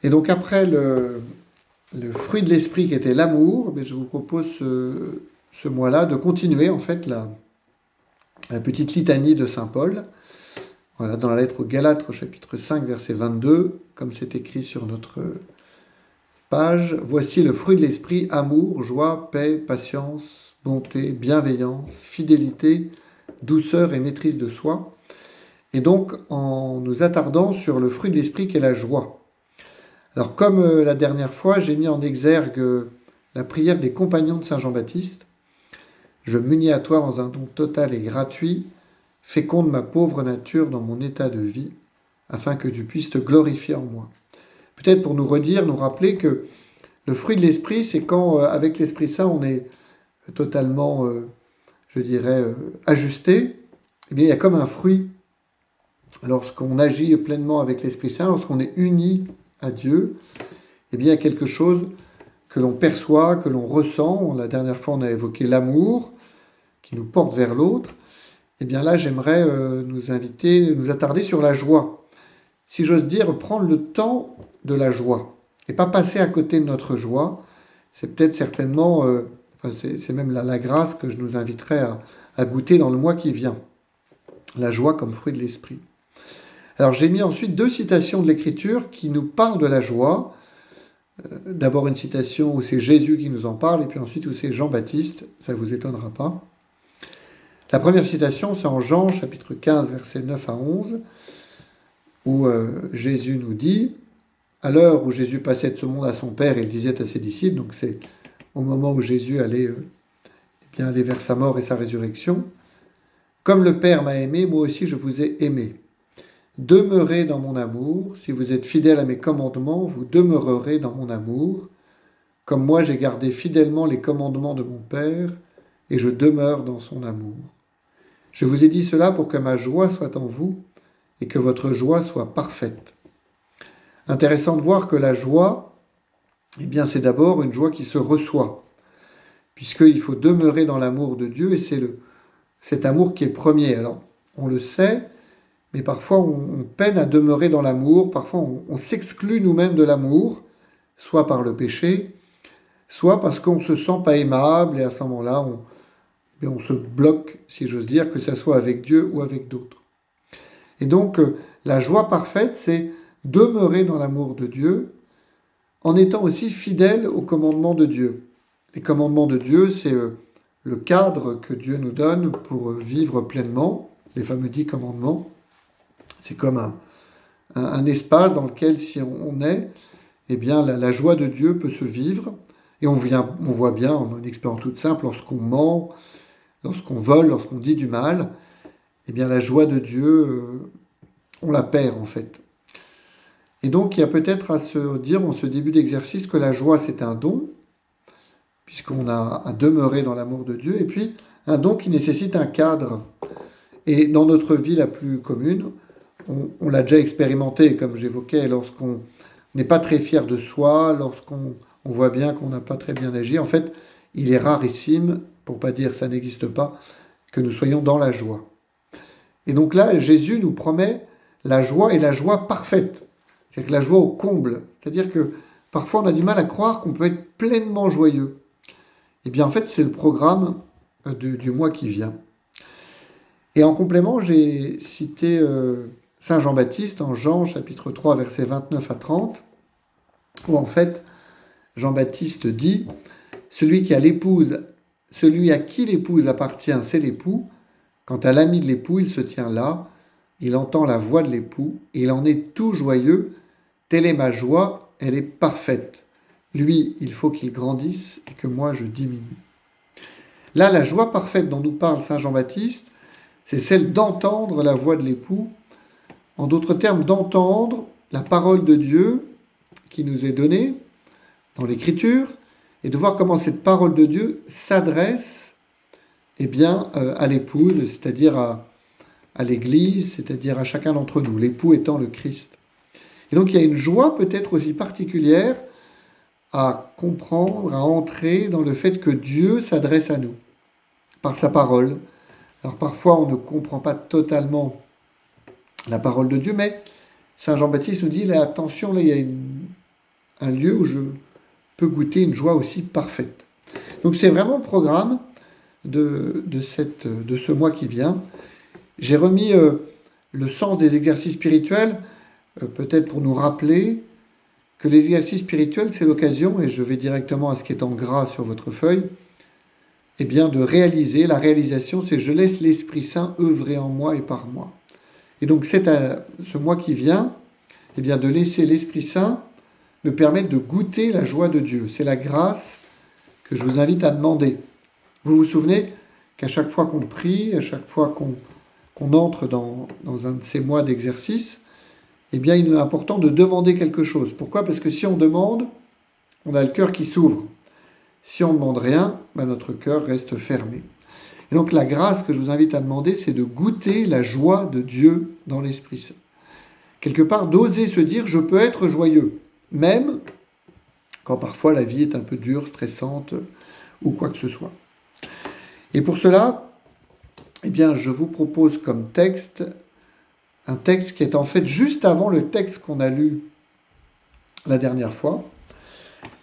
Et donc après le fruit de l'esprit qui était l'amour, je vous propose ce mois-là de continuer en fait la petite litanie de Saint Paul. Voilà, dans la lettre aux Galates, au chapitre 5, verset 22, comme c'est écrit sur notre page, voici le fruit de l'esprit, amour, joie, paix, patience, bonté, bienveillance, fidélité, douceur et maîtrise de soi. Et donc, en nous attardant sur le fruit de l'esprit qui est la joie. Alors, comme la dernière fois, j'ai mis en exergue la prière des compagnons de Saint Jean-Baptiste. Je m'unis à toi dans un don total et gratuit, féconde ma pauvre nature dans mon état de vie, afin que tu puisses te glorifier en moi. Peut-être pour nous redire, nous rappeler que le fruit de l'esprit, c'est quand, avec l'Esprit Saint, on est totalement, je dirais, ajusté. Eh bien, il y a comme un fruit. Lorsqu'on agit pleinement avec l'Esprit Saint, lorsqu'on est uni à Dieu, eh bien, il y a quelque chose que l'on perçoit, que l'on ressent. La dernière fois, on a évoqué l'amour qui nous porte vers l'autre. Eh bien là, j'aimerais nous attarder sur la joie. Si j'ose dire, prendre le temps de la joie et pas passer à côté de notre joie. C'est peut-être certainement, c'est même la grâce que je nous inviterai à goûter dans le mois qui vient. La joie comme fruit de l'esprit. Alors j'ai mis ensuite 2 citations de l'Écriture qui nous parlent de la joie. D'abord une citation où c'est Jésus qui nous en parle, et puis ensuite où c'est Jean-Baptiste, ça ne vous étonnera pas. La première citation, c'est en Jean, chapitre 15, versets 9 à 11, où Jésus nous dit, à l'heure où Jésus passait de ce monde à son Père, il disait à ses disciples, donc c'est au moment où Jésus allait, aller vers sa mort et sa résurrection, « Comme le Père m'a aimé, moi aussi je vous ai aimé. Demeurez dans mon amour. Si vous êtes fidèles à mes commandements, vous demeurerez dans mon amour. Comme moi j'ai gardé fidèlement les commandements de mon Père, et je demeure dans son amour. Je vous ai dit cela pour que ma joie soit en vous, et que votre joie soit parfaite. » Intéressant de voir que la joie, eh bien, c'est d'abord une joie qui se reçoit, puisqu'il faut demeurer dans l'amour de Dieu, et c'est cet amour qui est premier. Alors, on le sait, mais parfois on peine à demeurer dans l'amour, parfois on s'exclut nous-mêmes de l'amour, soit par le péché, soit parce qu'on ne se sent pas aimable, et à ce moment-là, on se bloque, si j'ose dire, que ce soit avec Dieu ou avec d'autres. Et donc, la joie parfaite, c'est demeurer dans l'amour de Dieu, en étant aussi fidèle aux commandements de Dieu. Les commandements de Dieu, c'est le cadre que Dieu nous donne pour vivre pleinement, les fameux 10 commandements. C'est comme un espace dans lequel, si on est, eh bien, la joie de Dieu peut se vivre. Et on voit bien, on a une expérience toute simple, lorsqu'on ment, lorsqu'on vole, lorsqu'on dit du mal, eh bien, la joie de Dieu, on la perd en fait. Et donc, il y a peut-être à se dire en ce début d'exercice que la joie, c'est un don, puisqu'on a à demeurer dans l'amour de Dieu, et puis un don qui nécessite un cadre. Et dans notre vie la plus commune, on l'a déjà expérimenté, comme j'évoquais, lorsqu'on n'est pas très fier de soi, lorsqu'on voit bien qu'on n'a pas très bien agi. En fait, il est rarissime, pour ne pas dire ça n'existe pas, que nous soyons dans la joie. Et donc là, Jésus nous promet la joie et la joie parfaite. C'est-à-dire que la joie au comble. C'est-à-dire que parfois on a du mal à croire qu'on peut être pleinement joyeux. Eh bien en fait, c'est le programme du mois qui vient. Et en complément, j'ai cité Saint Jean-Baptiste en Jean chapitre 3, versets 29 à 30, où en fait, Jean-Baptiste dit « Celui à qui l'épouse appartient, c'est l'époux. Quant à l'ami de l'époux, il se tient là, il entend la voix de l'époux, et il en est tout joyeux. Telle est ma joie, elle est parfaite. Lui, il faut qu'il grandisse et que moi je diminue. » Là, la joie parfaite dont nous parle Saint Jean-Baptiste, c'est celle d'entendre la voix de l'époux, en d'autres termes, d'entendre la parole de Dieu qui nous est donnée dans l'Écriture, et de voir comment cette parole de Dieu s'adresse à l'épouse, c'est-à-dire à l'Église, c'est-à-dire à chacun d'entre nous, l'époux étant le Christ. Et donc il y a une joie peut-être aussi particulière à comprendre, à entrer dans le fait que Dieu s'adresse à nous par sa parole. Alors parfois on ne comprend pas totalement la parole de Dieu, mais Saint Jean-Baptiste nous dit, là, attention, là, il y a un lieu où je peux goûter une joie aussi parfaite. Donc c'est vraiment le programme de ce mois qui vient. J'ai remis le sens des exercices spirituels, peut-être pour nous rappeler que les exercices spirituels, c'est l'occasion, et je vais directement à ce qui est en gras sur votre feuille, eh bien de réaliser. La réalisation, c'est je laisse l'Esprit Saint œuvrer en moi et par moi. Et donc c'est à ce mois qui vient, eh bien de laisser l'Esprit Saint me permettre de goûter la joie de Dieu. C'est la grâce que je vous invite à demander. Vous vous souvenez qu'à chaque fois qu'on prie, à chaque fois qu'on entre dans un de ces mois d'exercice, eh bien, il est important de demander quelque chose. Pourquoi ? Parce que si on demande, on a le cœur qui s'ouvre. Si on ne demande rien, ben notre cœur reste fermé. Et donc la grâce que je vous invite à demander, c'est de goûter la joie de Dieu dans l'Esprit Saint. Quelque part, d'oser se dire, je peux être joyeux, même quand parfois la vie est un peu dure, stressante, ou quoi que ce soit. Et pour cela, eh bien, je vous propose comme texte, un texte qui est en fait juste avant le texte qu'on a lu la dernière fois.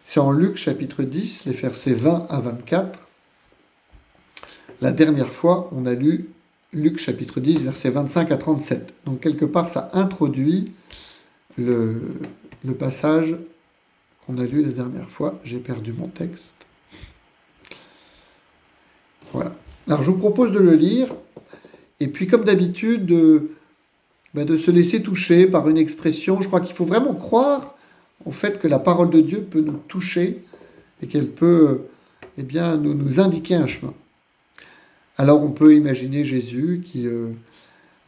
C'est en Luc chapitre 10, les versets 20 à 24. La dernière fois, on a lu Luc chapitre 10, versets 25 à 37. Donc quelque part, ça introduit le passage qu'on a lu la dernière fois. J'ai perdu mon texte. Voilà. Alors je vous propose de le lire, et puis comme d'habitude, de se laisser toucher par une expression. Je crois qu'il faut vraiment croire au fait que la parole de Dieu peut nous toucher et qu'elle peut nous indiquer un chemin. Alors on peut imaginer Jésus qui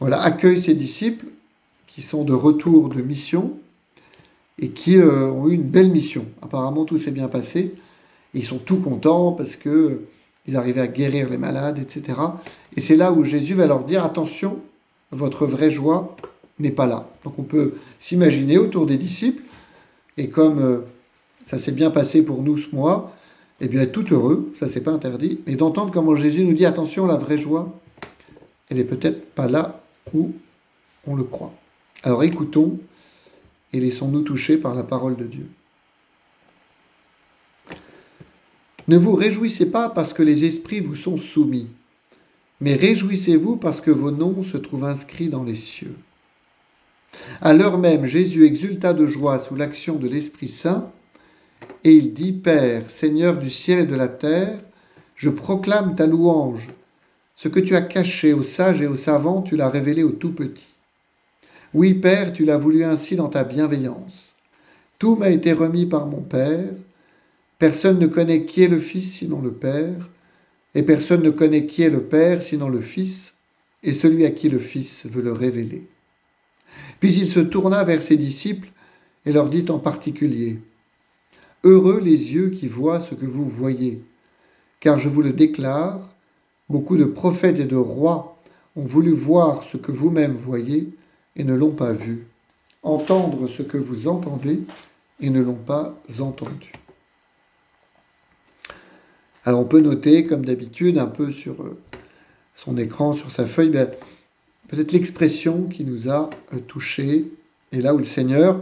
accueille ses disciples qui sont de retour de mission et qui ont eu une belle mission. Apparemment tout s'est bien passé et ils sont tout contents parce que ils arrivaient à guérir les malades, etc. Et c'est là où Jésus va leur dire, attention, votre vraie joie n'est pas là. Donc on peut s'imaginer autour des disciples, et comme ça s'est bien passé pour nous ce mois, eh bien être tout heureux, ça c'est pas interdit, mais d'entendre comment Jésus nous dit, attention, la vraie joie, elle est peut-être pas là où on le croit. Alors écoutons et laissons-nous toucher par la parole de Dieu. Ne vous réjouissez pas parce que les esprits vous sont soumis, mais réjouissez-vous parce que vos noms se trouvent inscrits dans les cieux. À l'heure même, Jésus exulta de joie sous l'action de l'Esprit Saint, et il dit, Père, Seigneur du ciel et de la terre, je proclame ta louange. Ce que tu as caché aux sages et aux savants, tu l'as révélé aux tout-petits. Oui, Père, tu l'as voulu ainsi dans ta bienveillance. Tout m'a été remis par mon Père. Personne ne connaît qui est le Fils sinon le Père, et personne ne connaît qui est le Père sinon le Fils, et celui à qui le Fils veut le révéler. Puis il se tourna vers ses disciples et leur dit en particulier, « Heureux les yeux qui voient ce que vous voyez, car je vous le déclare, beaucoup de prophètes et de rois ont voulu voir ce que vous-même voyez et ne l'ont pas vu, entendre ce que vous entendez et ne l'ont pas entendu. » Alors on peut noter, comme d'habitude, un peu sur son écran, sur sa feuille, peut-être l'expression qui nous a touchés, et là où le Seigneur,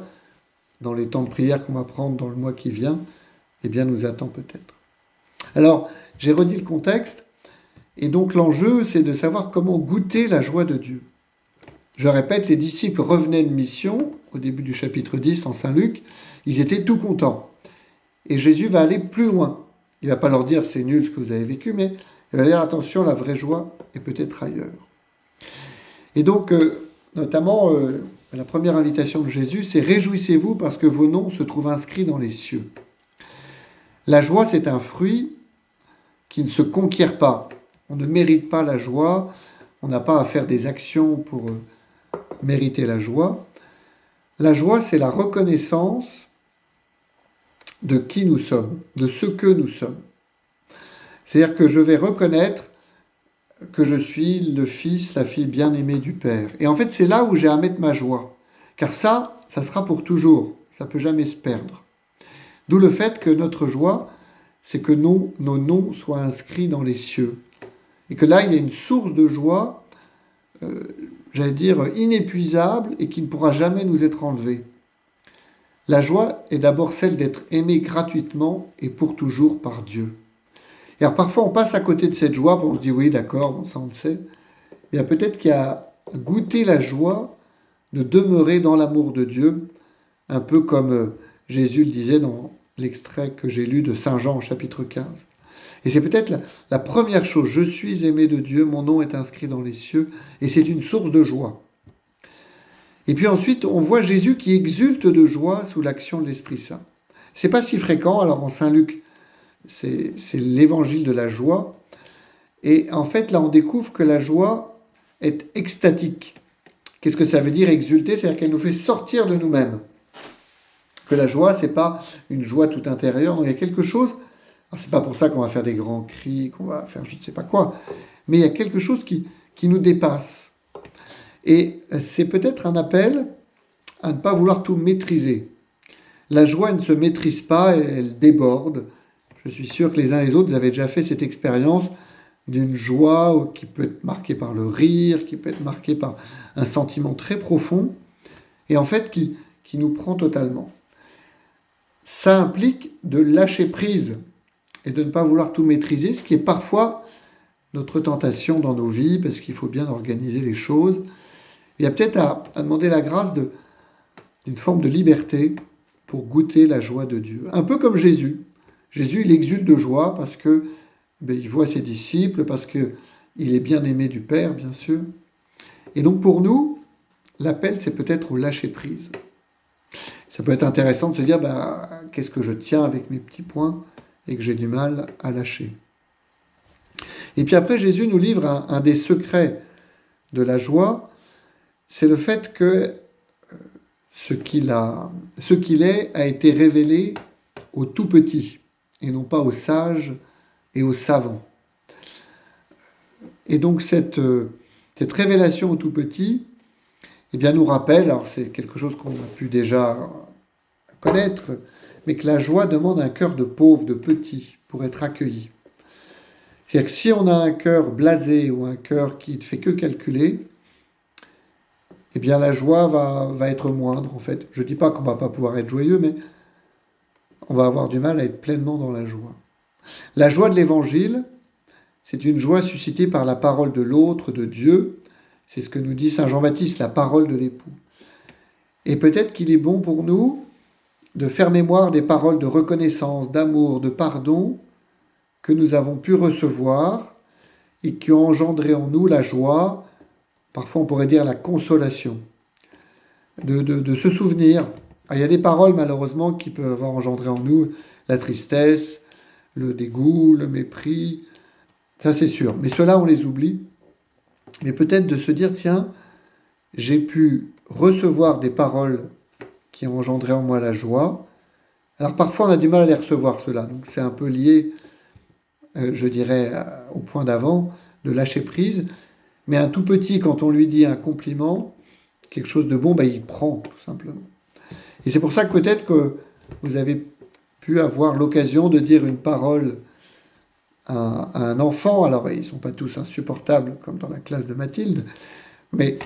dans les temps de prière qu'on va prendre dans le mois qui vient, nous attend peut-être. Alors, j'ai redit le contexte, et donc l'enjeu, c'est de savoir comment goûter la joie de Dieu. Je répète, les disciples revenaient de mission, au début du chapitre 10 en Saint-Luc, ils étaient tout contents. Et Jésus va aller plus loin. Il ne va pas leur dire c'est nul ce que vous avez vécu, mais il va dire attention, la vraie joie est peut-être ailleurs. Et donc, notamment, la première invitation de Jésus, c'est réjouissez-vous parce que vos noms se trouvent inscrits dans les cieux. La joie, c'est un fruit qui ne se conquiert pas. On ne mérite pas la joie, on n'a pas à faire des actions pour mériter la joie. La joie, c'est la reconnaissance de qui nous sommes, de ce que nous sommes. C'est-à-dire que je vais reconnaître que je suis le fils, la fille bien-aimée du Père. Et en fait, c'est là où j'ai à mettre ma joie. Car ça sera pour toujours. Ça ne peut jamais se perdre. D'où le fait que notre joie, c'est que nos noms soient inscrits dans les cieux. Et que là, il y a une source de joie, inépuisable et qui ne pourra jamais nous être enlevée. La joie est d'abord celle d'être aimé gratuitement et pour toujours par Dieu. Et alors parfois on passe à côté de cette joie, on se dit oui d'accord, bon, ça on le sait. Il y a peut-être qu'il y a goûté la joie de demeurer dans l'amour de Dieu, un peu comme Jésus le disait dans l'extrait que j'ai lu de Saint Jean au chapitre 15. Et c'est peut-être la première chose, je suis aimé de Dieu, mon nom est inscrit dans les cieux, et c'est une source de joie. Et puis ensuite, on voit Jésus qui exulte de joie sous l'action de l'Esprit Saint. C'est pas si fréquent, alors en Saint Luc, c'est l'évangile de la joie, et en fait là on découvre que la joie est extatique. Qu'est-ce que ça veut dire exulter? C'est-à-dire qu'elle nous fait sortir de nous-mêmes. Que la joie, c'est pas une joie tout intérieure, il y a quelque chose. Alors c'est pas pour ça qu'on va faire des grands cris, qu'on va faire je ne sais pas quoi, mais il y a quelque chose qui nous dépasse. Et c'est peut-être un appel à ne pas vouloir tout maîtriser. La joie ne se maîtrise pas, elle déborde. Je suis sûr que les uns et les autres, vous avez déjà fait cette expérience d'une joie qui peut être marquée par le rire, qui peut être marquée par un sentiment très profond, et en fait qui nous prend totalement. Ça implique de lâcher prise et de ne pas vouloir tout maîtriser, ce qui est parfois notre tentation dans nos vies, parce qu'il faut bien organiser les choses. Il y a peut-être à demander la grâce d'une forme de liberté pour goûter la joie de Dieu. Un peu comme Jésus. Jésus, il exulte de joie parce que il voit ses disciples, parce qu'il est bien aimé du Père, bien sûr. Et donc pour nous, l'appel, c'est peut-être au lâcher-prise. Ça peut être intéressant de se dire, qu'est-ce que je tiens avec mes petits poings et que j'ai du mal à lâcher. Et puis après, Jésus nous livre un des secrets de la joie, c'est le fait que ce qu'il est a été révélé aux tout petits, et non pas aux sages et aux savants. Et donc cette révélation aux tout petits, nous rappelle, alors c'est quelque chose qu'on a pu déjà connaître, mais que la joie demande un cœur de pauvre, de petit, pour être accueilli. C'est-à-dire que si on a un cœur blasé ou un cœur qui ne fait que calculer, la joie va être moindre, en fait. Je ne dis pas qu'on ne va pas pouvoir être joyeux, mais on va avoir du mal à être pleinement dans la joie. La joie de l'Évangile, c'est une joie suscitée par la parole de l'autre, de Dieu. C'est ce que nous dit Saint Jean-Baptiste, la parole de l'époux. Et peut-être qu'il est bon pour nous de faire mémoire des paroles de reconnaissance, d'amour, de pardon que nous avons pu recevoir et qui ont engendré en nous la joie, parfois on pourrait dire la consolation, de se souvenir. Alors, il y a des paroles malheureusement qui peuvent avoir engendré en nous la tristesse, le dégoût, le mépris, ça c'est sûr. Mais ceux-là on les oublie. Mais peut-être de se dire, tiens, j'ai pu recevoir des paroles qui ont engendré en moi la joie. Alors parfois on a du mal à les recevoir, ceux-là. Donc c'est un peu lié, je dirais, au point d'avant, de lâcher prise. Mais un tout petit, quand on lui dit un compliment, quelque chose de bon, il prend, tout simplement. Et c'est pour ça que peut-être que vous avez pu avoir l'occasion de dire une parole à un enfant. Alors, ils ne sont pas tous insupportables, comme dans la classe de Mathilde, mais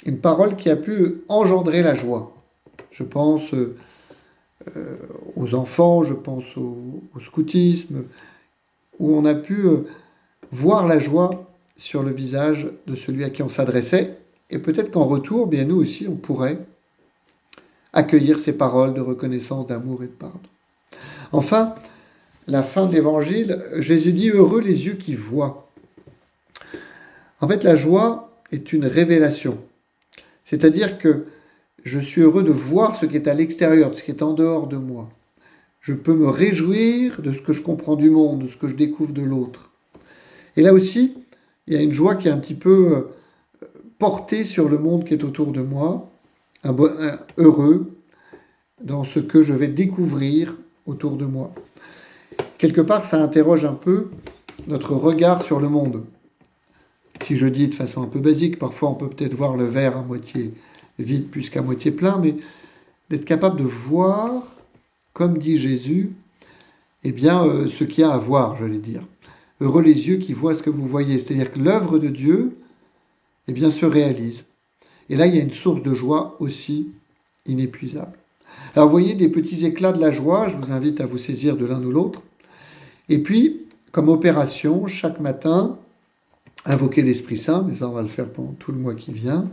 une parole qui a pu engendrer la joie. Je pense aux enfants, je pense au scoutisme, où on a pu voir la joie sur le visage de celui à qui on s'adressait, et peut-être qu'en retour, nous aussi, on pourrait accueillir ces paroles de reconnaissance, d'amour et de pardon. Enfin, la fin de l'évangile, Jésus dit « Heureux les yeux qui voient ». En fait, la joie est une révélation. C'est-à-dire que je suis heureux de voir ce qui est à l'extérieur, de ce qui est en dehors de moi. Je peux me réjouir de ce que je comprends du monde, de ce que je découvre de l'autre. Et là aussi, il y a une joie qui est un petit peu portée sur le monde qui est autour de moi, heureux dans ce que je vais découvrir autour de moi. Quelque part, ça interroge un peu notre regard sur le monde. Si je dis de façon un peu basique, parfois on peut peut-être voir le verre à moitié vide plus qu'à moitié plein, mais d'être capable de voir, comme dit Jésus, ce qu'il y a à voir, j'allais dire. Heureux les yeux qui voient ce que vous voyez. C'est-à-dire que l'œuvre de Dieu, se réalise. Et là, il y a une source de joie aussi inépuisable. Alors, vous voyez des petits éclats de la joie, je vous invite à vous saisir de l'un ou l'autre. Et puis, comme opération, chaque matin, invoquer l'Esprit Saint, mais ça on va le faire pendant tout le mois qui vient.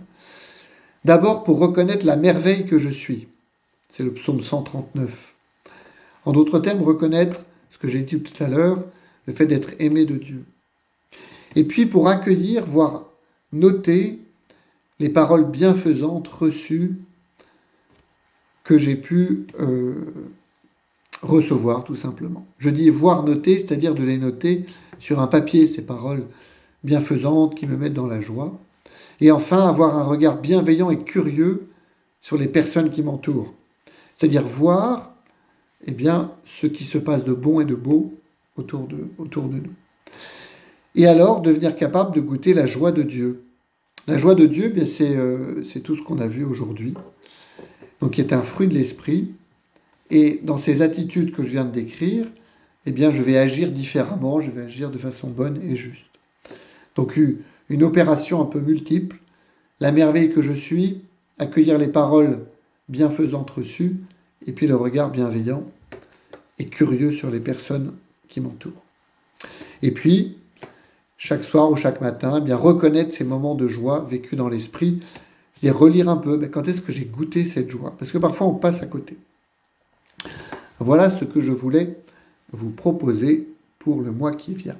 D'abord pour reconnaître la merveille que je suis. C'est le psaume 139. En d'autres termes, reconnaître ce que j'ai dit tout à l'heure, le fait d'être aimé de Dieu. Et puis pour accueillir, voire noter les paroles bienfaisantes reçues que j'ai pu recevoir tout simplement. Je dis voir noter, c'est-à-dire de les noter sur un papier, ces paroles bienfaisantes qui me mettent dans la joie. Et enfin, avoir un regard bienveillant et curieux sur les personnes qui m'entourent. C'est-à-dire voir ce qui se passe de bon et de beau autour de nous. Et alors, devenir capable de goûter la joie de Dieu. La joie de Dieu, c'est tout ce qu'on a vu aujourd'hui, donc qui est un fruit de l'esprit. Et dans ces attitudes que je viens de décrire, je vais agir différemment, je vais agir de façon bonne et juste. Donc une opération un peu multiple, la merveille que je suis, accueillir les paroles bienfaisantes reçues, et puis le regard bienveillant et curieux sur les personnes qui m'entourent. Et puis, chaque soir ou chaque matin, reconnaître ces moments de joie vécus dans l'esprit, c'est-à-dire relire un peu, quand est-ce que j'ai goûté cette joie? Parce que parfois on passe à côté. Voilà ce que je voulais vous proposer pour le mois qui vient.